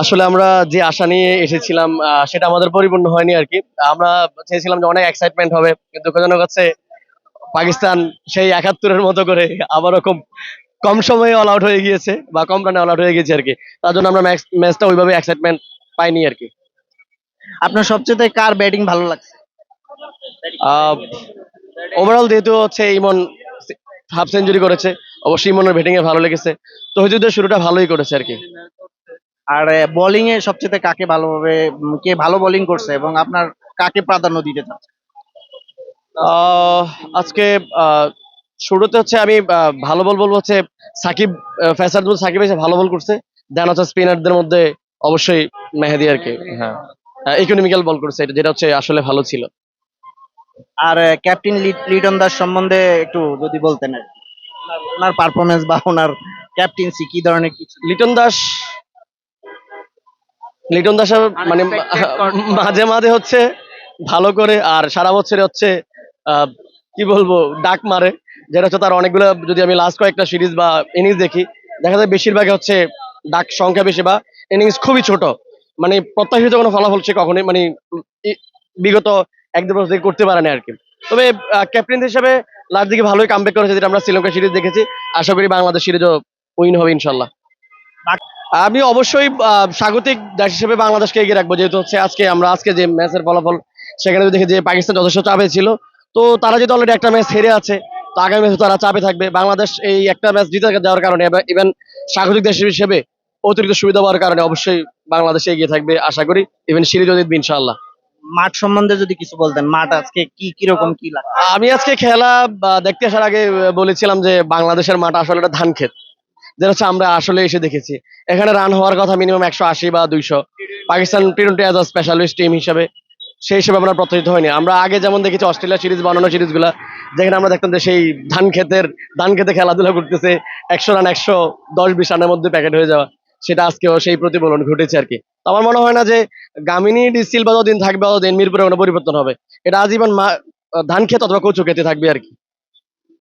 আসলে আমরা যে আশা নিয়ে এসেছিলাম সেটা আমাদের পরিপূর্ণ হয়নি আর কি। আমরা চেয়েছিলাম যে অনেক এক্সাইটমেন্ট হবে, কিন্তু দুঃখজনক হচ্ছে পাকিস্তান সেই ৭১-এর মতো করে আবারও খুব কম সময়ে অল আউট হয়ে গিয়েছে বা কম রানে অল আউট হয়ে গেছে আর কি। তার জন্য আমরা ম্যাচটা ওইভাবে এক্সাইটমেন্ট পাইনি আর কি। আপনার সবচেয়ে কার ব্যাটিং ভালো লাগছে? ওভারঅল যেহেতু হচ্ছে ইমন হাফ সেঞ্চুরি করেছে, অবশ্যই ইমনের ব্যাটিং এ ভালো লেগেছে। তৌহিদুদের শুরুটা ভালোই করেছে আর কি। আর বোলিং এ সবচেয়ে কাকে ভালোভাবে কে ভালো বোলিং করছে এবং আপনার কাকে প্রাধান্য দিতে চাচ্ছেন? আহ, আজকে আহ, শুরুতে হচ্ছে আমি ভালো বল বলবো হচ্ছে সাকিব, ফেসারদুল সাকিব এসে ভালো বল করছে। দেন হচ্ছে স্পিনারদের মধ্যে অবশ্যই মেহেদী আর কি। হ্যাঁ, ইকোনমিক্যাল বল করছে, এটা যেটা হচ্ছে আসলে ভালো ছিল। আর ক্যাপ্টেন লিটন দাস সম্বন্ধে একটু যদি বলতেন আর কি। ওনার পারফরমেন্স বা ওনার ক্যাপ্টেন্সি কি ধরনের কিছু লিটন দাস, লিটন দাসের মানে মাঝে মাঝে হচ্ছে ভালো করে, আর সারা বছরে হচ্ছে আহ, কি বলবো ডাক মারে। যেটা হচ্ছে তার অনেকগুলো, যদি আমি লাস্ট কয়েকটা সিরিজ বা ইনিংস দেখি, দেখা যায় বেশিরভাগই হচ্ছে ডাক সংখ্যা বেশি বা ইনিংস খুবই ছোট। মানে প্রত্যাশিত কোনো ফলাফল সে কখনোই মানে বিগত ১-২ বছর থেকে করতে পারে না আর কি। তবে ক্যাপ্টেন হিসেবে লাস্ট দিকে ভালোই কামব্যাক করেছে, যেটা আমরা শ্রীলঙ্কা সিরিজ দেখেছি। আশা করি বাংলাদেশ সিরিজও উইন হবে ইনশাল্লাহ। আমি অবশ্যই স্বাগতিক দেশ হিসেবে বাংলাদেশকে এগিয়ে রাখবো, যেহেতু হচ্ছে আজকে যে ম্যাচের ফলাফল, সেখানে দেখে যে পাকিস্তান যথেষ্ট চাপে ছিল। তো তারা যেহেতু অলরেডি একটা ম্যাচ হেরে আছে, তো আগামী ম্যাচে তারা চাপে থাকবে। বাংলাদেশ এই একটা ম্যাচ জিতে যাওয়ার কারণে, ইভেন স্বাগতিক দেশ হিসেবে অতিরিক্ত সুবিধা পাওয়ার কারণে অবশ্যই বাংলাদেশ এগিয়ে থাকবে আশা করি। ইভেন সিরিজও জিতবে ইনশাআল্লাহ। মাঠ সম্বন্ধে যদি কিছু বলতেন, মাঠ আজকে কি কিরকম কি লাগে? আমি আজকে খেলা দেখতে আসার আগে বলেছিলাম যে বাংলাদেশের মাঠ আসলে একটা ধান ক্ষেত, যেটা হচ্ছে আমরা আসলে এসে দেখেছি। এখানে রান হওয়ার কথা মিনিমাম ১৮০ বা ২০০। পাকিস্তান টি-২০ অ্যাজ আ স্পেশালিস্ট টিম হিসেবে সেই হিসেবে আমরা প্রত্যাশিত হয়নি। আমরা আগে যেমন দেখেছি অস্ট্রেলিয়া সিরিজ বা অন্যান্য সিরিজগুলা, যেখানে আমরা দেখতাম যে সেই ধান খেতে খেলাধুলা করতেছে, ১০০ রান ১১০-২০ রানের মধ্যে প্যাকেট হয়ে যাওয়া, সেটা আজকেও সেই প্রতিফলন ঘটেছে আর কি। তো আমার মনে হয় না যে গামিনী ডিসিল বা যতদিন থাকবে ততদিন মিরপুরে কোনো পরিবর্তন হবে। এটা আজীবন ধান খেত অথবা কচু খেতে থাকবে আর কি।